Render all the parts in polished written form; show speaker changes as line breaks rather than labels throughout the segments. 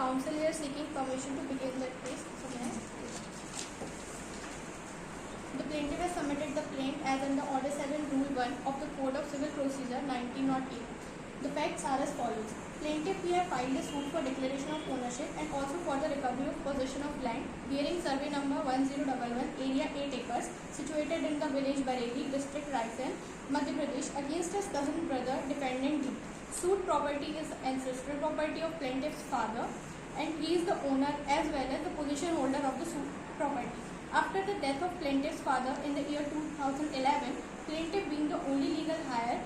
counsel here seeking permission to begin the case. The plaintiff has submitted the plaint as under Order 7 Rule 1 of the Code of Civil Procedure 1908. The facts are as follows. Plaintiff here filed a suit for declaration of ownership and also for the recovery of possession of land bearing survey number 1011, area 8 acres, situated in the village Bareilly, district Raisen, Madhya Pradesh, against his cousin brother, defendant D. Suit property is ancestral property of plaintiff's father, and he is the owner as well as the possession holder of the suit property. After the death of plaintiff's father in the year 2011, plaintiff, being the only legal heir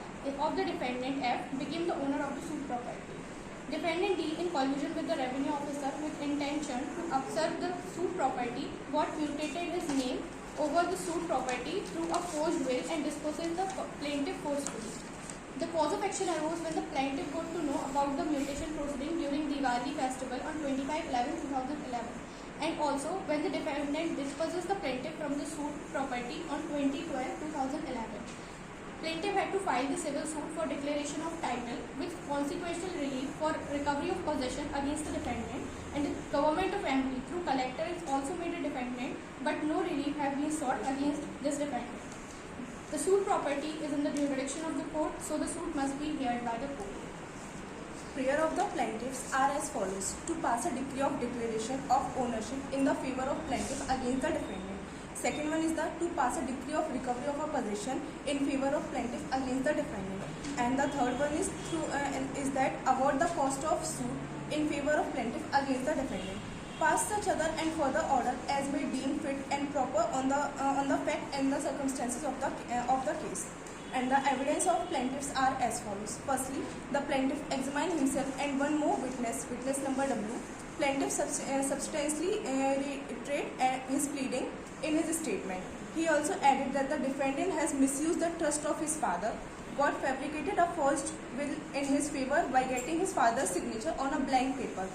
of the defendant F, became the owner of the suit property. Defendant D, in collusion with the revenue officer with intention to usurp the suit property, got mutated his name over the suit property through a forged will and dispossessed the plaintiff forcefully. The cause of action arose when the plaintiff got to know about the mutation proceeding during Diwali festival on 25/11/2011. And also when the defendant dispossessed the plaintiff from the suit property on 2012/2011. Plaintiff had to file the civil suit for declaration of title with consequential relief for recovery of possession against the defendant, and the government of MP through collector is also made a defendant, but no relief has been sought against this defendant. The suit property is in the jurisdiction of the court, so the suit must be heard by the court.
Prayer of the plaintiffs are as follows: to pass a decree of declaration of ownership in the favor of plaintiff against the defendant. Second one is to pass a decree of recovery of a possession in favor of plaintiff against the defendant. And the third one is that award the cost of suit in favor of plaintiff against the defendant. Pass such other and further order as may deem fit and proper on the fact and the circumstances of the case. And the evidence of plaintiffs are as follows. Firstly, the plaintiff examined himself and one more witness number W. Plaintiff substantially reiterated his pleading in his statement. He also added that the defendant has misused the trust of his father, got fabricated a forged will in his favor by getting his father's signature on a blank paper.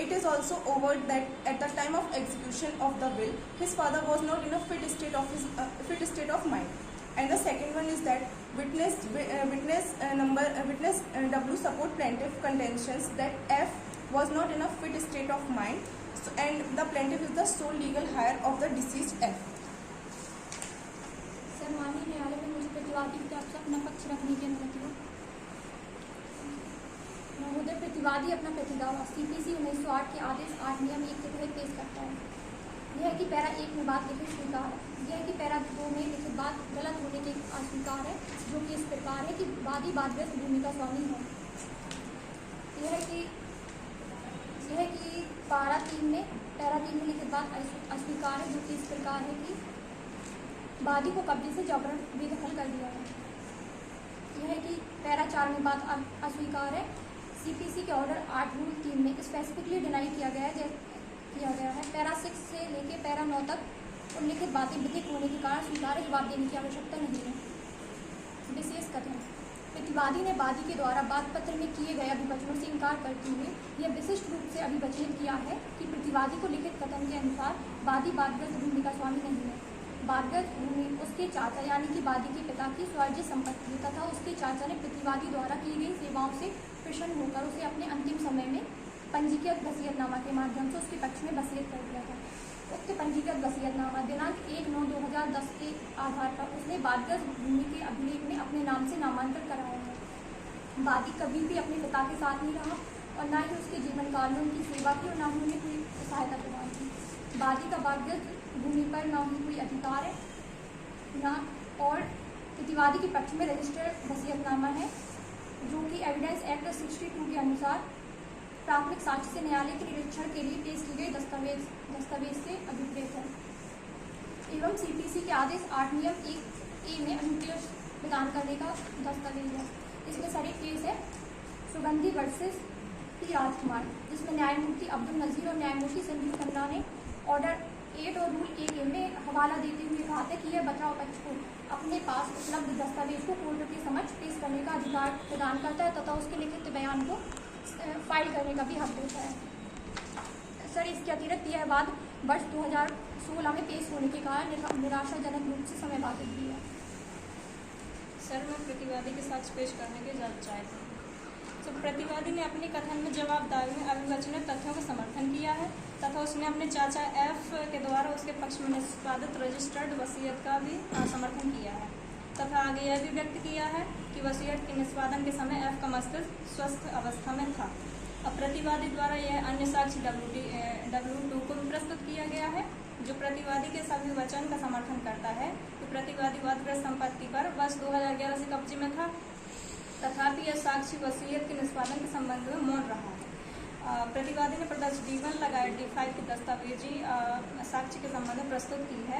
It is also overt that at the time of execution of the will, his father was not in a fit state of mind. And the second one is that witness W support plaintiff contentions that F was not in a fit state of mind, and the plaintiff is the sole legal heir of the deceased F.
Sir, माननीय न्यायालय में मुझे प्रतिवादी की तरफ से अपना पक्ष रखने की अनुमति हो। महोदय, प्रतिवादी अपना प्रतिदावा CPC 1908 के आदेश 8 नियम 1 के तहत पेश करता है। यह है कि पैरा 1 में बात लिखित स्वीकार है। यह है कि पैरा 2 में लिखित बात गलत होने के अस्वीकार है, जो कि इस प्रकार है कि वादी वादग्रस्त भूमि का स्वामी है। यह है कि पैरा 3 में लिखित बात अस्वीकार है, जो कि इस प्रकार है कि वादी को कब्जे से जबरन बेदखल कर दिया है। यह है कि पैरा 4 में बात अस्वीकार है। CPC के ऑर्डर 8 रूल 3 में स्पेसिफिकली डिनाई किया गया है। पैरा 6 से लेके पैरा 9 तक उल्लिखित बातें विधिक होने के कारण स्वीकार्य जवाब देने की आवश्यकता नहीं है। विशेष कथन: प्रतिवादी ने वादी के द्वारा बात पत्र में किए गए अभिवचनों से इनकार करते हुए यह विशिष्ट रूप से अभिवचनित किया है कि प्रतिवादी को लिखित कथन के अनुसार वादी वादग्रस्त भूमि का स्वामी नहीं है। वादग्रस्त भूमि उसके चाचा यानी कि वादी के पिता की स्वार्जित संपत्ति है तथा उसके चाचा ने प्रतिवादी द्वारा की गई सेवाओं से प्रसन्न होकर उसे अपने अंतिम समय में पंजीकृत वसीयतनामा के माध्यम से उसके पक्ष में वसीयत कर दिया था। उक्त पंजीकृत वसीयतनामा दिनांक 1/9/2010 के आधार पर उसने वादग्रस्त भूमि के अभिलेख में अपने नाम से नामांकन कराया है। वादी कभी भी अपने पिता के साथ नहीं रहा और न ही उसके जीवन काल में उनकी सेवा की और न ही उन्हें कोई सहायता प्रदान की। वादी का वादग्रस्त भूमि पर न ही कोई अधिकार है न और प्रतिवादी के पक्ष में रजिस्टर्ड वसीयतनामा है, जो कि एविडेंस एक्ट 62 के अनुसार प्राथमिक साक्ष्य से न्यायालय के निरीक्षण के लिए पेश की गई दस्तावेज से अभिप्रेत है। एवं CPC के आदेश 8 नियम 1A में अनुज्ञेय प्रदान करने का दस्तावेज है। इसमें सर एक केस है सुगंधी वर्सेस P राजकुमार, जिसमें न्यायमूर्ति अब्दुल नज़ीर और न्यायमूर्ति संजीव खन्ना ने ऑर्डर 8 और रूल 1A में हवाला देते हुए कहा था कि यह बचाव पक्ष को अपने पास उपलब्ध दस्तावेज को कोर्ट के समक्ष पेश करने का अधिकार प्रदान करता है तथा उसके लिखित बयान को फाइल करने का भी हक देता है। सर, इसके अतिरिक्त यह वाद वर्ष 2016 में पेश होने के कारण निराशाजनक रूप से समय बाधित भी है।
सर, मैं प्रतिवादी के साक्ष्य पेश करने के चाहता हूँ। तो प्रतिवादी ने अपने कथन में जवाबदारी में अविवचनित तथ्यों का समर्थन किया है तथा उसने अपने चाचा एफ के द्वारा उसके पक्ष में निष्पादित रजिस्टर्ड वसीयत का भी समर्थन किया है तथा आगे यह भी व्यक्त किया है कि वसीयत के निष्पादन के समय एफ का मस्तिष्क स्वस्थ अवस्था में था। अब प्रतिवादी द्वारा यह अन्य साक्ष्य W2 को भी प्रस्तुत किया गया है जो प्रतिवादी के सभी वचन का समर्थन करता है कि प्रतिवादी वादग्रस्त संपत्ति पर वर्ष 2011 से कब्जे में था तथापि यह साक्ष्य वसीयत के निष्पादन के संबंध में मौन रहा है। प्रतिवादी ने प्रदर्श D1 लगाए D5 की दस्तावेजी साक्ष्य के संबंध में प्रस्तुत की है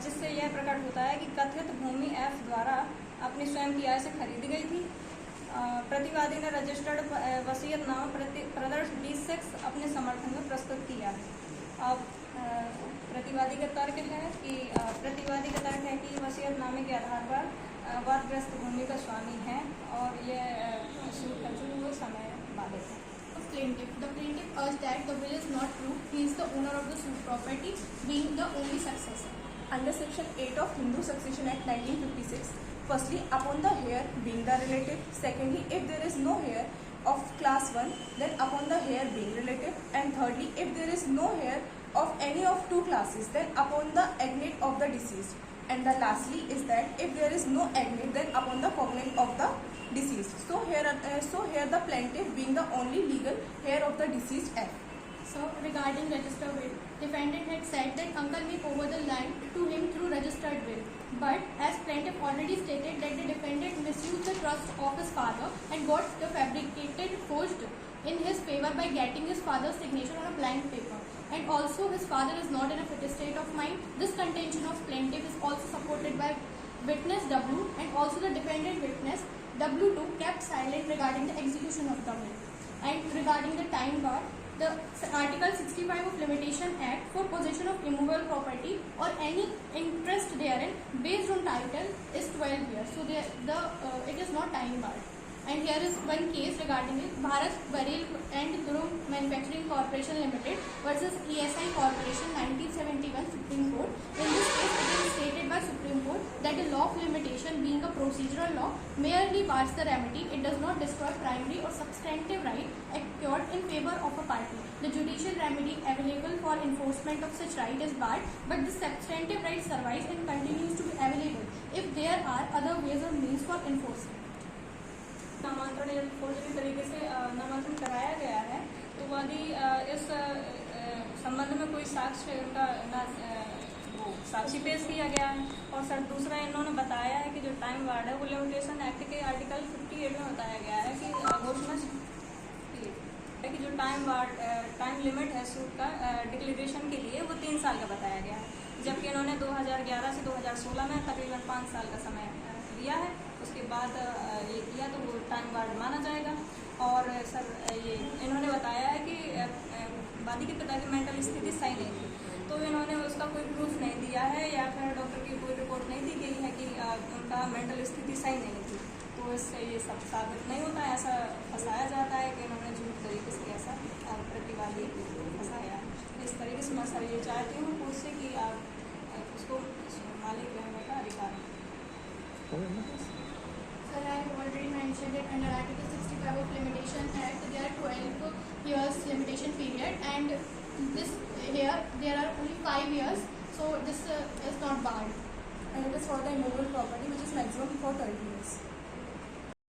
जिससे यह प्रकट होता है कि कथित भूमि एफ द्वारा अपनी स्वयं की आय से खरीदी गई थी। प्रतिवादी ने रजिस्टर्ड वसीयतनामा प्रदर्श D6 अपने समर्थन में प्रस्तुत किया है। अब प्रतिवादी का तर्क है कि वसीयतनामे के आधार पर वादग्रस्त भूमि का स्वामी है और यह जो समय बाधित है।
The plaintiff urged that the will is not true. He is the owner of the suit property, being the only successor.
Under Section 8 of Hindu Succession Act 1956, firstly, upon the heir being the relative. Secondly, if there is no heir of class 1, then upon the heir being relative. And thirdly, if there is no heir of any of two classes, then upon the agnate of the deceased. And the lastly is that if there is no agnate, then upon the cognate of the deceased. So here the plaintiff being the only legal heir of the deceased F.
So regarding registered will, defendant had said that uncle may over the land to him through registered will. But as plaintiff already stated that the defendant misused the trust of his father and got the fabricated forged in his favor by getting his father's signature on a blank paper. And also his father is not in a fit state of mind. This contention of plaintiff is also supported by witness W and also the defendant witness W2 kept silent regarding the execution of the will. And regarding the time bar, the Article 65 of Limitation Act for possession of immovable property or any interest therein based on title is 12 years. So it is not time barred. And here is one case regarding it. Bharat Barel and Dhruv Manufacturing Corporation Limited versus ESI Corporation 1971 Supreme Court. In this case, it is stated by Supreme Court that a law of limitation being a procedural law merely bars the remedy. It does not destroy primary or substantive right acquired in favor of a party. The judicial remedy available for enforcement of such right is barred, but the substantive right survives and continues to be available if there are other ways or means for enforcement.
नामांतरण यदि फौजदारी तरीके से नामांतरण कराया गया है तो वादी इस संबंध में कोई साक्ष्य का साक्षी पेश किया गया है। और सर दूसरा इन्होंने बताया है कि जो टाइम वार्ड है वो लिमिटेशन एक्ट के आर्टिकल 58 में बताया गया है कि घोषणा कि जो टाइम लिमिट है सूट का डिक्लेरेशन के लिए वो 3 साल का बताया गया है, जबकि इन्होंने 2011 से 2016 में तकरीबन 5 साल का समय दिया है। उसके बाद ये किया तो वो टाइम वार्ड माना जाएगा। और सर ये इन्होंने बताया है कि वादी के पिता की मेंटल स्थिति सही नहीं थी, तो इन्होंने उसका कोई प्रूफ नहीं दिया है या फिर डॉक्टर की कोई रिपोर्ट नहीं दी गई है कि उनका मेंटल स्थिति सही नहीं थी, तो इससे ये सब साबित नहीं होता है। ऐसा फंसाया जाता है कि इन्होंने झूठ तरीके से ऐसा प्रतिवादी फंसाया। इस तरीके से मैं सर ये चाहती हूँ उससे कि आप उसको मालिक रहने का अधिकार।
Sir, I have already mentioned it under Article 65 of Limitation Act. There are 12 years limitation period, and here there are only 5 years, so this is not barred.
And it is for the immovable property, which is maximum for 30 years.